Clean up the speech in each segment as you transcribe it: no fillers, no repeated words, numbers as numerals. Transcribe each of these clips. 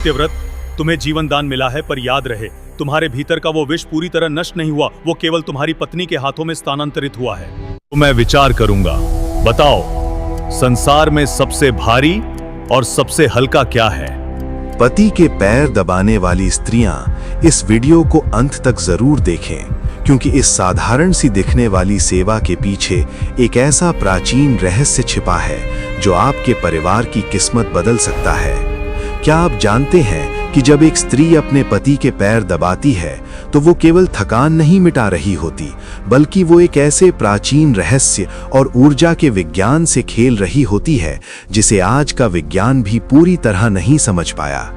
सत्यव्रत, तुम्हें जीवन दान मिला है, पर याद रहे तुम्हारे भीतर का वो विष पूरी तरह नष्ट नहीं हुआ, वो केवल तुम्हारी पत्नी के हाथों में स्थानांतरित हुआ है। तो मैं विचार करूंगा। बताओ, संसार में सबसे भारी और सबसे हल्का क्या है? पति के पैर दबाने वाली स्त्रियां इस वीडियो को अंत तक जरूर देखें, क्योंकि इस साधारण सी दिखने वाली सेवा के पीछे एक ऐसा प्राचीन रहस्य छिपा है जो आपके परिवार की किस्मत बदल सकता है। क्या आप जानते हैं कि जब एक स्त्री अपने पति के पैर दबाती है तो वो केवल थकान नहीं मिटा रही होती, बल्कि वो एक ऐसे प्राचीन रहस्य और ऊर्जा के विज्ञान से खेल रही होती है जिसे आज का विज्ञान भी पूरी तरह नहीं समझ पाया।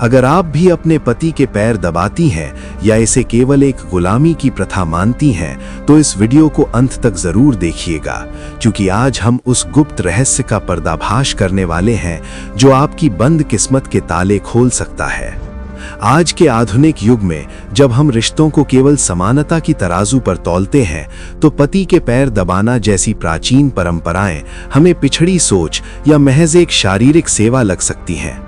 अगर आप भी अपने पति के पैर दबाती हैं या इसे केवल एक गुलामी की प्रथा मानती हैं, तो इस वीडियो को अंत तक जरूर देखिएगा, क्योंकि आज हम उस गुप्त रहस्य का पर्दाफाश करने वाले हैं जो आपकी बंद किस्मत के ताले खोल सकता है। आज के आधुनिक युग में जब हम रिश्तों को केवल समानता की तराजू पर तौलते हैं, तो पति के पैर दबाना जैसी प्राचीन परंपराएं हमें पिछड़ी सोच या महज एक शारीरिक सेवा लग सकती हैं।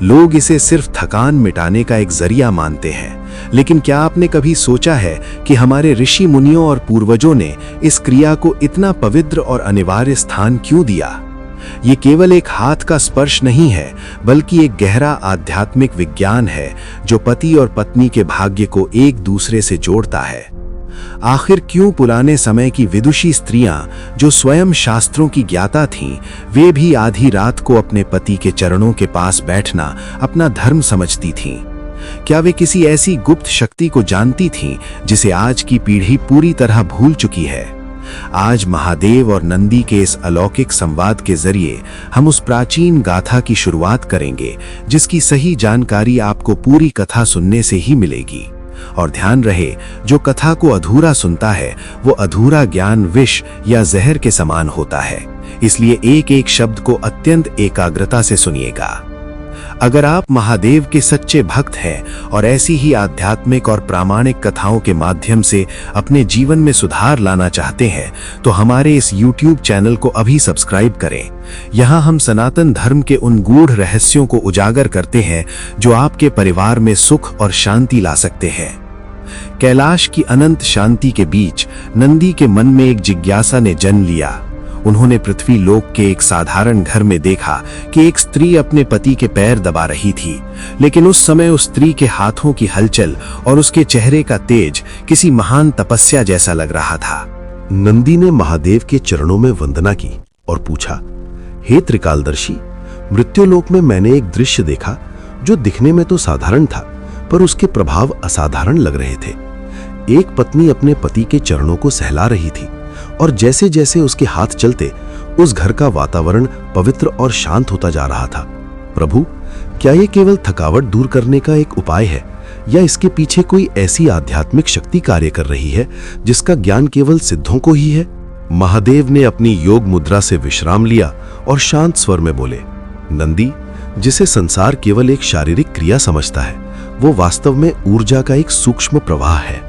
लोग इसे सिर्फ थकान मिटाने का एक जरिया मानते हैं, लेकिन क्या आपने कभी सोचा है कि हमारे ऋषि मुनियों और पूर्वजों ने इस क्रिया को इतना पवित्र और अनिवार्य स्थान क्यों दिया? ये केवल एक हाथ का स्पर्श नहीं है, बल्कि एक गहरा आध्यात्मिक विज्ञान है जो पति और पत्नी के भाग्य को एक दूसरे से जोड़ता है। आखिर क्यों पुराने समय की विदुषी स्त्रियां, जो स्वयं शास्त्रों की ज्ञाता थीं, वे भी आधी रात को अपने पति के चरणों के पास बैठना अपना धर्म समझती थीं? क्या वे किसी ऐसी गुप्त शक्ति को जानती थीं जिसे आज की पीढ़ी पूरी तरह भूल चुकी है? आज महादेव और नंदी के इस अलौकिक संवाद के जरिए हम उस प्राचीन गाथा की शुरुआत करेंगे, जिसकी सही जानकारी आपको पूरी कथा सुनने से ही मिलेगी। और ध्यान रहे, जो कथा को अधूरा सुनता है वो अधूरा ज्ञान विष या जहर के समान होता है, इसलिए एक एक शब्द को अत्यंत एकाग्रता से सुनिएगा। अगर आप महादेव के सच्चे भक्त हैं और ऐसी ही आध्यात्मिक और प्रामाणिक कथाओं के माध्यम से अपने जीवन में सुधार लाना चाहते हैं, तो हमारे इस YouTube चैनल को अभी सब्सक्राइब करें। यहाँ हम सनातन धर्म के उन गूढ़ रहस्यों को उजागर करते हैं जो आपके परिवार में सुख और शांति ला सकते हैं। कैलाश की अनंत शांति के बीच नंदी के मन में एक जिज्ञासा ने जन्म लिया। उन्होंने पृथ्वी लोक के एक साधारण घर में देखा कि एक स्त्री अपने पति के पैर दबा रही थी, लेकिन उस समय उस स्त्री के हाथों की हलचल और उसके चेहरे का तेज किसी महान तपस्या जैसा लग रहा था। नंदी ने महादेव के चरणों में वंदना की और पूछा, हे त्रिकालदर्शी, मृत्युलोक में मैंने एक दृश्य देखा जो दिखने में तो साधारण था, पर उसके प्रभाव असाधारण लग रहे थे। एक पत्नी अपने पति के चरणों को सहला रही थी और जैसे जैसे उसके हाथ चलते उस घर का वातावरण पवित्र और शांत होता जा रहा था। प्रभु, क्या यह केवल थकावट दूर करने का एक उपाय है, या इसके पीछे कोई ऐसी आध्यात्मिक शक्ति कार्य कर रही है जिसका ज्ञान केवल सिद्धों को ही है? महादेव ने अपनी योग मुद्रा से विश्राम लिया और शांत स्वर में बोले, नंदी, जिसे संसार केवल एक शारीरिक क्रिया समझता है, वो वास्तव में ऊर्जा का एक सूक्ष्म प्रवाह है।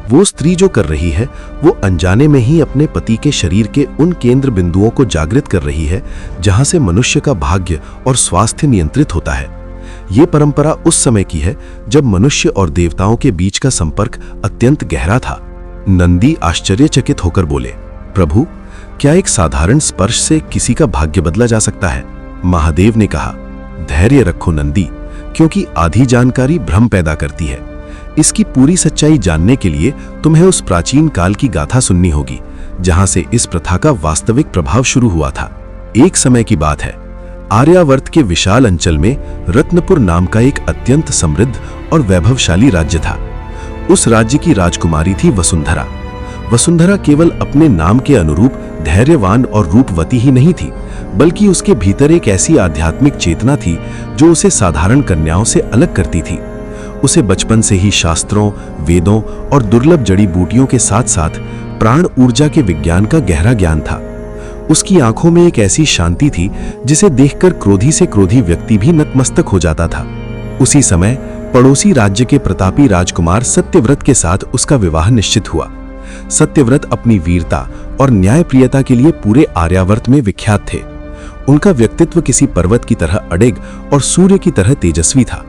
वो स्त्री जो कर रही है वो अनजाने में ही अपने पति के शरीर के उन केंद्र बिंदुओं को जागृत कर रही है जहां से मनुष्य का भाग्य और स्वास्थ्य नियंत्रित होता है। ये परंपरा उस समय की है जब मनुष्य और देवताओं के बीच का संपर्क अत्यंत गहरा था। नंदी आश्चर्यचकित होकर बोले, प्रभु, क्या एक साधारण स्पर्श से किसी का भाग्य बदला जा सकता है? महादेव ने कहा, धैर्य रखो नंदी, क्योंकि आधी जानकारी भ्रम पैदा करती है। इसकी पूरी सच्चाई जानने के लिए तुम्हें उस प्राचीन काल की गाथा सुननी होगी, जहां से इस प्रथा का वास्तविक प्रभाव शुरू हुआ था। एक समय की बात है, आर्यावर्त के विशाल अंचल में रत्नपुर नाम का एक अत्यंत समृद्ध और वैभवशाली राज्य था। उस राज्य की राजकुमारी थी वसुंधरा। वसुंधरा केवल अपने नाम के अनुरूप धैर्यवान और रूपवती ही नहीं थी, बल्कि उसके भीतर एक ऐसी आध्यात्मिक चेतना थी जो उसे साधारण कन्याओं से अलग करती थी। उसे बचपन से ही शास्त्रों, वेदों और दुर्लभ जड़ी बूटियों के साथ साथ प्राण ऊर्जा के विज्ञान का गहरा ज्ञान था। उसकी आंखों में एक ऐसी शांति थी जिसे देखकर क्रोधी से क्रोधी व्यक्ति भी नतमस्तक हो जाता था। उसी समय पड़ोसी राज्य के प्रतापी राजकुमार सत्यव्रत के साथ उसका विवाह निश्चित हुआ। सत्यव्रत अपनी वीरता और न्यायप्रियता के लिए पूरे आर्यावर्त में विख्यात थे। उनका व्यक्तित्व किसी पर्वत की तरह अडिग और सूर्य की तरह तेजस्वी था।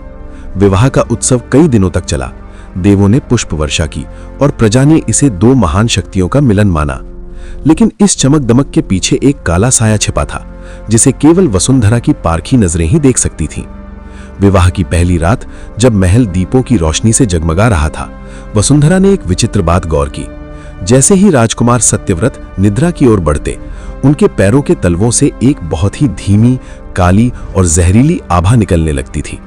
विवाह का उत्सव कई दिनों तक चला। देवों ने पुष्प वर्षा की और प्रजा ने इसे दो महान शक्तियों का मिलन माना। लेकिन इस चमक दमक के पीछे एक काला साया छिपा था, जिसे केवल वसुंधरा की पारखी नजरें ही देख सकती थीं। विवाह की पहली रात जब महल दीपों की रोशनी से जगमगा रहा था, वसुंधरा ने एक विचित्र बात गौर की। जैसे ही राजकुमार सत्यव्रत निद्रा की ओर बढ़ते, उनके पैरों के तलवों से एक बहुत ही धीमी, काली और जहरीली आभा निकलने लगती थी।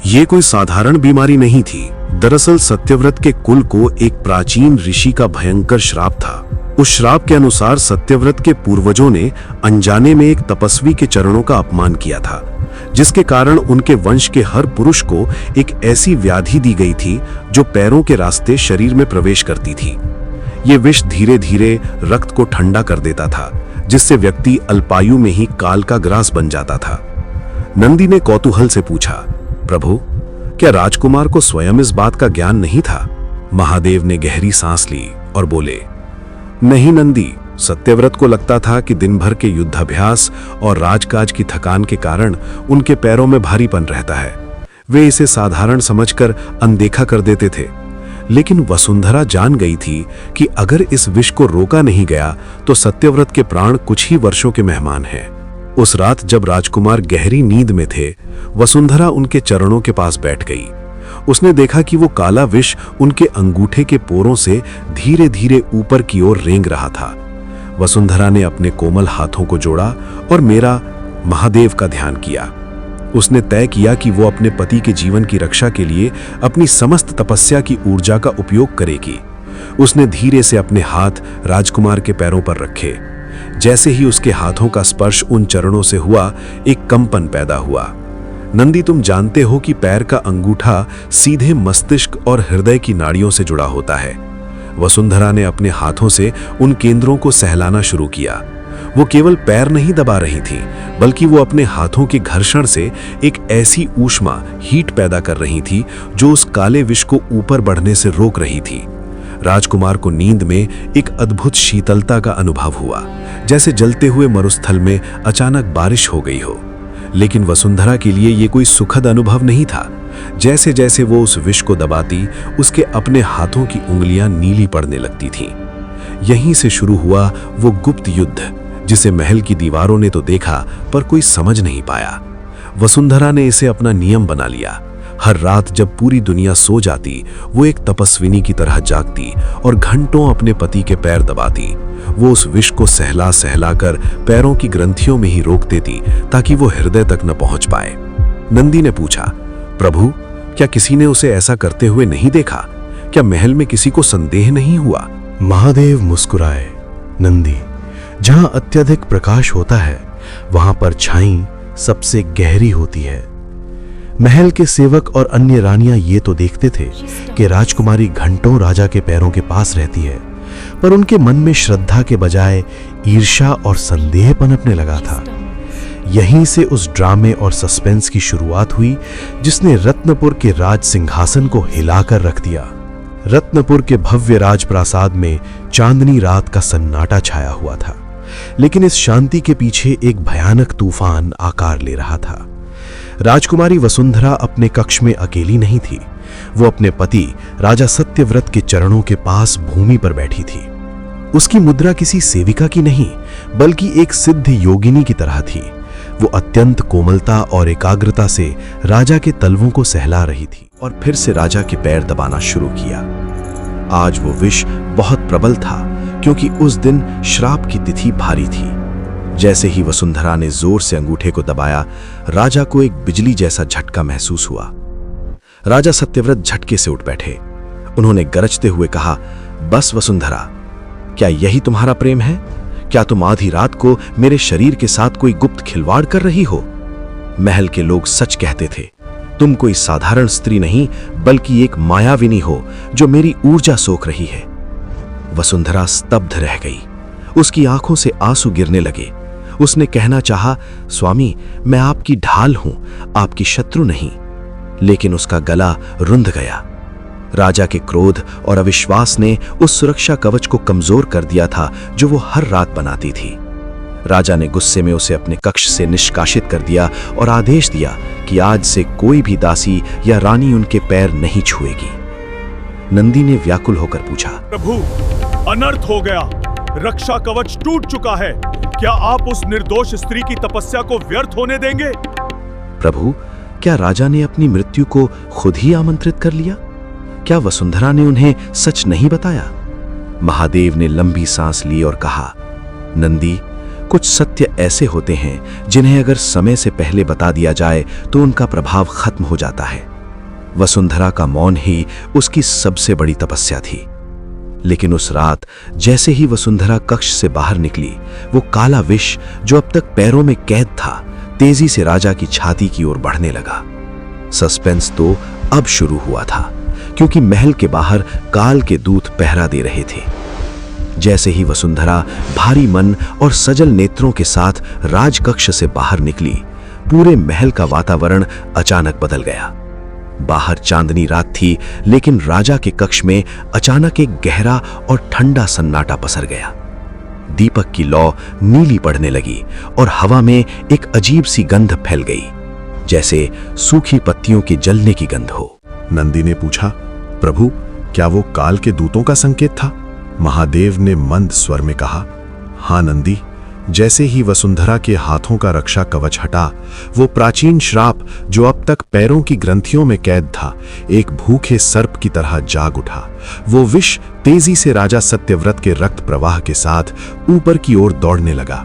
ये कोई साधारण बीमारी नहीं थी। दरअसल सत्यव्रत के कुल को एक प्राचीन ऋषि का भयंकर श्राप था। उस श्राप के अनुसार सत्यव्रत के पूर्वजों ने अनजाने में एक तपस्वी के चरणों का अपमान किया था, जिसके कारण उनके वंश के हर पुरुष को एक ऐसी व्याधि दी गई थी जो पैरों के रास्ते शरीर में प्रवेश करती थी। ये विष धीरे धीरे रक्त को ठंडा कर देता था, जिससे व्यक्ति अल्पायु में ही काल का ग्रास बन जाता था। नंदी ने कौतूहल से पूछा, प्रभु, क्या राजकुमार को स्वयं इस बात का ज्ञान नहीं था? महादेव ने गहरी सांस ली और बोले, नहीं नंदी, सत्यव्रत को लगता था कि दिन भर के युद्धाभ्यास और राजकाज की थकान के कारण उनके पैरों में भारीपन रहता है। वे इसे साधारण समझकर अनदेखा कर देते थे। लेकिन वसुंधरा जान गई थी कि अगर इस विष को रोका नहीं गया तो सत्यव्रत के प्राण कुछ ही वर्षों के मेहमान हैं। उस रात जब राजकुमार गहरी नींद में थे, वसुंधरा उनके चरणों के पास बैठ गई। उसने देखा कि वो काला विष उनके अंगूठे के पोरों से धीरे धीरे ऊपर की ओर रेंग रहा था। वसुंधरा ने अपने कोमल हाथों को जोड़ा और मेरा महादेव का ध्यान किया। उसने तय किया कि वो अपने पति के जीवन की रक्षा के लिए अपनी समस्त तपस्या की ऊर्जा का उपयोग करेगी। उसने धीरे से अपने हाथ राजकुमार के पैरों पर रखे। जैसे ही उसके हाथों का स्पर्श उन चरणों से हुआ, एक कंपन पैदा हुआ। नंदी, तुम जानते हो कि पैर का अंगूठा सीधे मस्तिष्क और हृदय की नाड़ियों से जुड़ा होता है। वसुंधरा ने अपने हाथों से उन केंद्रों को सहलाना शुरू किया। वो केवल पैर नहीं दबा रही थी, बल्कि वो अपने हाथों के घर्षण से एक ऐसी ऊष्मा, हीट पैदा कर रही थी जो उस काले विष को ऊपर बढ़ने से रोक रही थी। राजकुमार को नींद में एक अद्भुत शीतलता का अनुभव हुआ, जैसे जलते हुए मरुस्थल में अचानक बारिश हो गई हो। लेकिन वसुंधरा के लिए ये कोई सुखद अनुभव नहीं था। जैसे जैसे वो उस विष को दबाती, उसके अपने हाथों की उंगलियां नीली पड़ने लगती थीं। यहीं से शुरू हुआ वो गुप्त युद्ध, जिसे महल की दीवारों ने तो देखा पर कोई समझ नहीं पाया। वसुंधरा ने इसे अपना नियम बना लिया। हर रात जब पूरी दुनिया सो जाती, वो एक तपस्विनी की तरह जागती और घंटों अपने पति के पैर दबाती। वो उस विष को सहला सहला कर पैरों की ग्रंथियों में ही रोक देती, ताकि वो हृदय तक न पहुंच पाए। नंदी ने पूछा, प्रभु, क्या किसी ने उसे ऐसा करते हुए नहीं देखा? क्या महल में किसी को संदेह नहीं हुआ? महादेव मुस्कुराए। नंदी, जहां अत्यधिक प्रकाश होता है, वहां पर छाई सबसे गहरी होती है। महल के सेवक और अन्य रानियां ये तो देखते थे कि राजकुमारी घंटों राजा के पैरों के पास रहती है, पर उनके मन में श्रद्धा के बजाय ईर्ष्या और संदेह पनपने लगा था। यहीं से उस ड्रामे और सस्पेंस की शुरुआत हुई जिसने रत्नपुर के राज सिंहासन को हिलाकर रख दिया। रत्नपुर के भव्य राजप्रासाद में चांदनी रात का सन्नाटा छाया हुआ था, लेकिन इस शांति के पीछे एक भयानक तूफान आकार ले रहा था। राजकुमारी वसुंधरा अपने कक्ष में अकेली नहीं थी। वो अपने पति राजा सत्यव्रत के चरणों के पास भूमि पर बैठी थी। उसकी मुद्रा किसी सेविका की नहीं, बल्कि एक सिद्ध योगिनी की तरह थी। वो अत्यंत कोमलता और एकाग्रता से राजा के तलवों को सहला रही थी और फिर से राजा के पैर दबाना शुरू किया। आज वो विष बहुत प्रबल था, क्योंकि उस दिन श्राप की तिथि भारी थी। जैसे ही वसुंधरा ने जोर से अंगूठे को दबाया, राजा को एक बिजली जैसा झटका महसूस हुआ। राजा सत्यव्रत झटके से उठ बैठे। उन्होंने गरजते हुए कहा, बस वसुंधरा, क्या यही तुम्हारा प्रेम है? क्या तुम आधी रात को मेरे शरीर के साथ कोई गुप्त खिलवाड़ कर रही हो? महल के लोग सच कहते थे, तुम कोई साधारण स्त्री नहीं, बल्कि एक मायाविनी हो जो मेरी ऊर्जा सोख रही है। वसुंधरा स्तब्ध रह गई। उसकी आंखों से आंसू गिरने लगे। उसने कहना चाहा, स्वामी, मैं आपकी ढाल हूं, आपकी शत्रु नहीं। लेकिन उसका गला रुंध गया। राजा के क्रोध और अविश्वास ने उस सुरक्षा कवच को कमजोर कर दिया था जो वो हर रात बनाती थी। राजा ने गुस्से में उसे अपने कक्ष से निष्कासित कर दिया और आदेश दिया कि आज से कोई भी दासी या रानी उनके पैर नहीं छुएगी। नंदी ने व्याकुल होकर पूछा, प्रभु, अनर्थ हो गया, रक्षा कवच टूट चुका है। क्या आप उस निर्दोष स्त्री की तपस्या को व्यर्थ होने देंगे? प्रभु, क्या राजा ने अपनी मृत्यु को खुद ही आमंत्रित कर लिया? क्या वसुंधरा ने उन्हें सच नहीं बताया? महादेव ने लंबी सांस ली और कहा, नंदी, कुछ सत्य ऐसे होते हैं जिन्हें अगर समय से पहले बता दिया जाए तो उनका प्रभाव खत्म हो जाता है। वसुंधरा का मौन ही उसकी सबसे बड़ी तपस्या थी। लेकिन उस रात जैसे ही वसुंधरा कक्ष से बाहर निकली, वो काला विष जो अब तक पैरों में कैद था, तेजी से राजा की छाती की ओर बढ़ने लगा। सस्पेंस तो अब शुरू हुआ था, क्योंकि महल के बाहर काल के दूत पहरा दे रहे थे। जैसे ही वसुंधरा भारी मन और सजल नेत्रों के साथ राजकक्ष से बाहर निकली, पूरे महल का वातावरण अचानक बदल गया। बाहर चांदनी रात थी, लेकिन राजा के कक्ष में अचानक एक गहरा और ठंडा सन्नाटा पसर गया। दीपक की लौ नीली पड़ने लगी और हवा में एक अजीब सी गंध फैल गई, जैसे सूखी पत्तियों के जलने की गंध हो। नंदी ने पूछा, प्रभु, क्या वो काल के दूतों का संकेत था? महादेव ने मंद स्वर में कहा, हाँ नंदी। जैसे ही वसुंधरा के हाथों का रक्षा कवच हटा, वो प्राचीन श्राप जो अब तक पैरों की ग्रंथियों में कैद था, एक भूखे सर्प की तरह जाग उठा। वो विष तेजी से राजा सत्यव्रत के रक्त प्रवाह के साथ ऊपर की ओर दौड़ने लगा।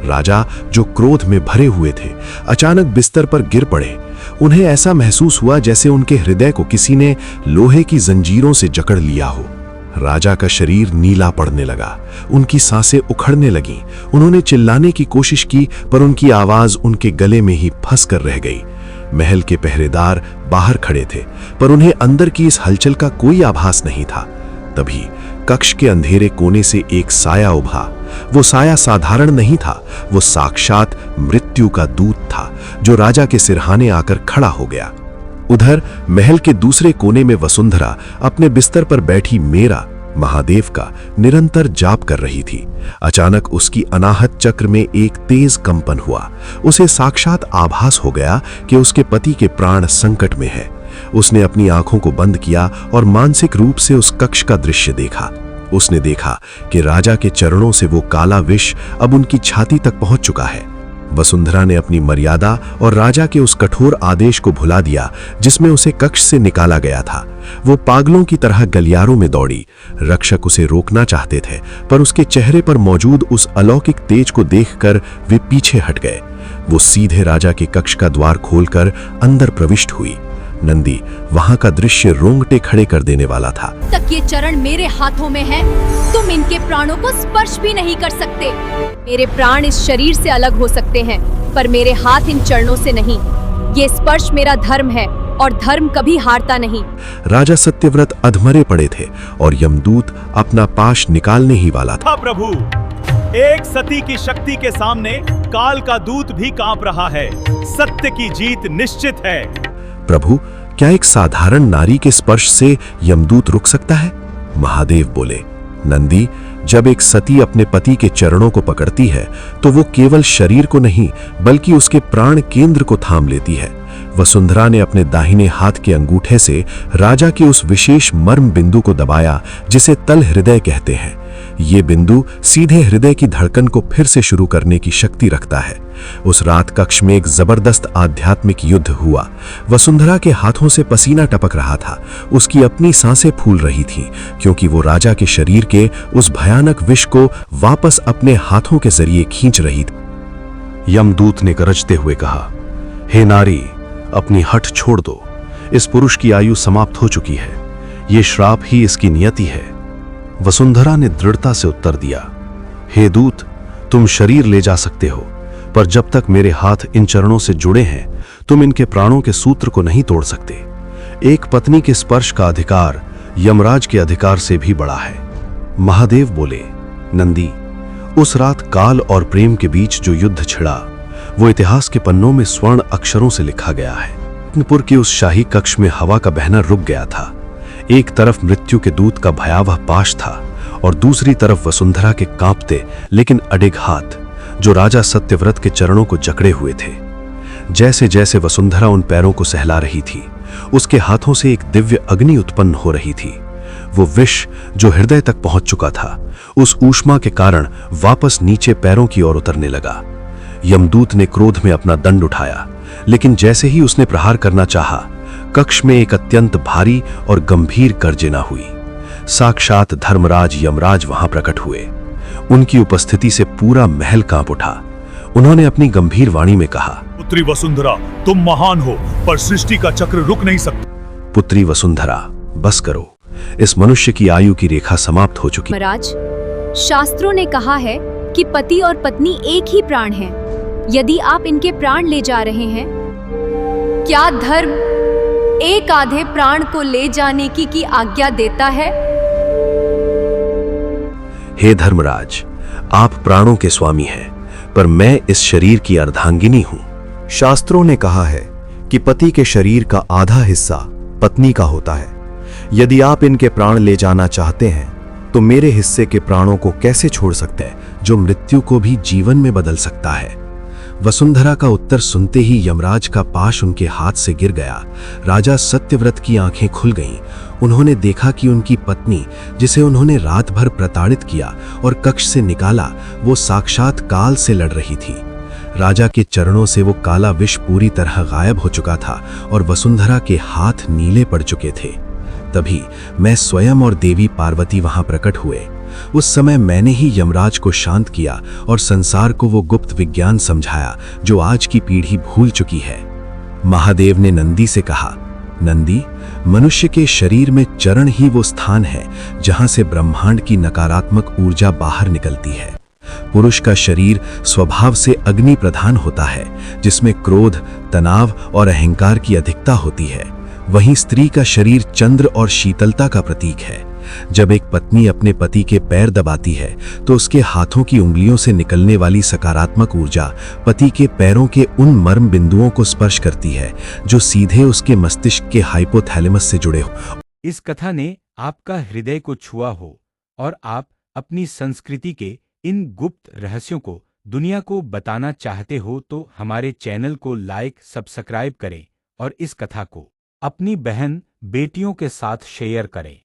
राजा, जो क्रोध में भरे हुए थे, अचानक बिस्तर पर गिर पड़े। उन्हें ऐसा महसूस हुआ जैसे उनके हृदय को किसी ने लोहे की जंजीरों से जकड़ लिया हो। राजा का शरीर नीला पड़ने लगा, उनकी सांसें उखड़ने लगीं। उन्होंने चिल्लाने की कोशिश की, पर उनकी आवाज उनके गले में ही फंस कर रह गई। महल के पहरेदार बाहर खड़े थे, पर उन्हें अंदर की इस हलचल का कोई आभास नहीं था। तभी कक्ष के अंधेरे कोने से एक साया उभरा। वो साया साधारण नहीं था, वो साक्षात मृत्यु का दूत था, जो राजा के सिरहाने आकर खड़ा हो गया। उधर महल के दूसरे कोने में वसुंधरा अपने बिस्तर पर बैठी मेरा, महादेव का निरंतर जाप कर रही थी। अचानक उसकी अनाहत चक्र में एक तेज कंपन हुआ। उसे साक्षात आभास हो गया कि उसके पति के प्राण संकट में है। उसने अपनी आंखों को बंद किया और मानसिक रूप से उस कक्ष का दृश्य देखा। उसने देखा कि राजा के चरणों से वो काला विष अब उनकी छाती तक पहुंच चुका है। वसुंधरा ने अपनी मर्यादा और राजा के उस कठोर आदेश को भुला दिया जिसमें उसे कक्ष से निकाला गया था। वो पागलों की तरह गलियारों में दौड़ी। रक्षक उसे रोकना चाहते थे, पर उसके चेहरे पर मौजूद उस अलौकिक तेज को देखकर वे पीछे हट गए। वो सीधे राजा के कक्ष का द्वार खोलकर अंदर प्रविष्ट हुई। नंदी, वहां का दृश्य रोंगटे खड़े कर देने वाला था। तक ये चरण मेरे हाथों में है, तुम इनके प्राणों को स्पर्श भी नहीं कर सकते। मेरे प्राण इस शरीर से अलग हो सकते हैं, पर मेरे हाथ इन चरणों से नहीं। ये स्पर्श मेरा धर्म है और धर्म कभी हारता नहीं। राजा सत्यव्रत अधमरे पड़े थे और यमदूत अपना पाश निकालने ही वाला था। प्रभु, एक सती की शक्ति के सामने काल का दूत भी कांप रहा है। सत्य की जीत निश्चित है। प्रभु, क्या एक साधारण नारी के स्पर्श से यमदूत रुक सकता है? महादेव बोले, नंदी, जब एक सती अपने पति के चरणों को पकड़ती है तो वो केवल शरीर को नहीं बल्कि उसके प्राण केंद्र को थाम लेती है। वसुंधरा ने अपने दाहिने हाथ के अंगूठे से राजा के उस विशेष मर्म बिंदु को दबाया जिसे तल हृदय कहते हैं। ये बिंदु सीधे हृदय की धड़कन को फिर से शुरू करने की शक्ति रखता है। उस रात कक्ष में एक जबरदस्त आध्यात्मिक युद्ध हुआ। वसुंधरा के हाथों से पसीना टपक रहा था। उसकी अपनी सांसें फूल रही थीं, क्योंकि वो राजा के शरीर के उस भयानक विष को वापस अपने हाथों के जरिए खींच रही थी। यमदूत ने गरजते हुए कहा, हे नारी, अपनी हठ छोड़ दो। इस पुरुष की आयु समाप्त हो चुकी है। ये श्राप ही इसकी नियति है। वसुंधरा ने दृढ़ता से उत्तर दिया, हे दूत, तुम शरीर ले जा सकते हो, पर जब तक मेरे हाथ इन चरणों से जुड़े हैं तुम इनके प्राणों के सूत्र को नहीं तोड़ सकते। एक पत्नी के स्पर्श का अधिकार यमराज के अधिकार से भी बड़ा है। महादेव बोले, नंदी, उस रात काल और प्रेम के बीच जो युद्ध छिड़ा वो इतिहास के पन्नों में स्वर्ण अक्षरों से लिखा गया है। रत्नपुर के उस शाही कक्ष में हवा का बहना रुक गया था। एक तरफ मृत्यु के दूत का भयावह पाश था और दूसरी तरफ वसुंधरा के कांपते लेकिन अडिग हाथ। जो राजा सत्यव्रत के चरणों को जकड़े हुए थे। जैसे जैसे वसुंधरा उन पैरों को सहला रही थी, उसके हाथों से एक दिव्य अग्नि उत्पन्न हो रही थी। वो विष जो हृदय तक पहुंच चुका था, उस ऊष्मा के कारण वापस नीचे पैरों की ओर उतरने लगा। यमदूत ने क्रोध में अपना दंड उठाया, लेकिन जैसे ही उसने प्रहार करना चाहा, कक्ष में एक अत्यंत भारी और गंभीर गर्जना हुई। साक्षात धर्मराज यमराज वहां प्रकट हुए। उनकी उपस्थिति से पूरा महल कांप उठा। उन्होंने अपनी गंभीर वाणी में कहा, पुत्री वसुंधरा, तुम महान हो, पर सृष्टि का चक्र रुक नहीं सकता। पुत्री वसुंधरा, बस करो, इस मनुष्य की आयु की रेखा समाप्त हो चुकी। महाराज, शास्त्रों ने कहा है कि पति और पत्नी एक ही प्राण हैं। यदि आप इनके प्राण ले जा रहे हैं, क्या धर्म एक आधे प्राण को ले जाने की आज्ञा देता है? हे धर्मराज, आप प्राणों के स्वामी हैं, पर मैं इस शरीर की अर्धांगिनी हूं। शास्त्रों ने कहा है कि पति के शरीर का आधा हिस्सा पत्नी का होता है। यदि आप इनके प्राण ले जाना चाहते हैं, तो मेरे हिस्से के प्राणों को कैसे छोड़ सकते हैं, जो मृत्यु को भी जीवन में बदल सकता है। वसुंधरा का उत्तर सुनते ही यमराज का पाश उनके हाथ से गिर गया। राजा सत्यव्रत की आंखें खुल गईं। उन्होंने देखा कि उनकी पत्नी, जिसे उन्होंने रात भर प्रताड़ित किया और कक्ष से निकाला, वो साक्षात काल से लड़ रही थी। राजा के चरणों से वो काला विष पूरी तरह गायब हो चुका था और वसुंधरा के हाथ नीले पड़ चुके थे। तभी मैं स्वयं और देवी पार्वती वहां प्रकट हुए। उस समय मैंने ही यमराज को शांत किया और संसार को वो गुप्त विज्ञान समझाया जो आज की पीढ़ी भूल चुकी है। महादेव ने नंदी से कहा, नंदी, मनुष्य के शरीर में चरण ही वो स्थान है जहां से ब्रह्मांड की नकारात्मक ऊर्जा बाहर निकलती है। पुरुष का शरीर स्वभाव से अग्नि प्रधान होता है, जिसमें क्रोध, तनाव और अहंकार की अधिकता होती है। वहीं स्त्री का शरीर चंद्र और शीतलता का प्रतीक है। जब एक पत्नी अपने पति के पैर दबाती है, तो उसके हाथों की उंगलियों से निकलने वाली सकारात्मक ऊर्जा पति के पैरों के उन मर्म बिंदुओं को स्पर्श करती है जो सीधे उसके मस्तिष्क के हाइपोथैलेमस से जुड़े हो। इस कथा ने आपका हृदय को छुआ हो और आप अपनी संस्कृति के इन गुप्त रहस्यों को दुनिया को बताना चाहते हो, तो हमारे चैनल को लाइक, सब्सक्राइब करें और इस कथा को अपनी बहन बेटियों के साथ शेयर करें।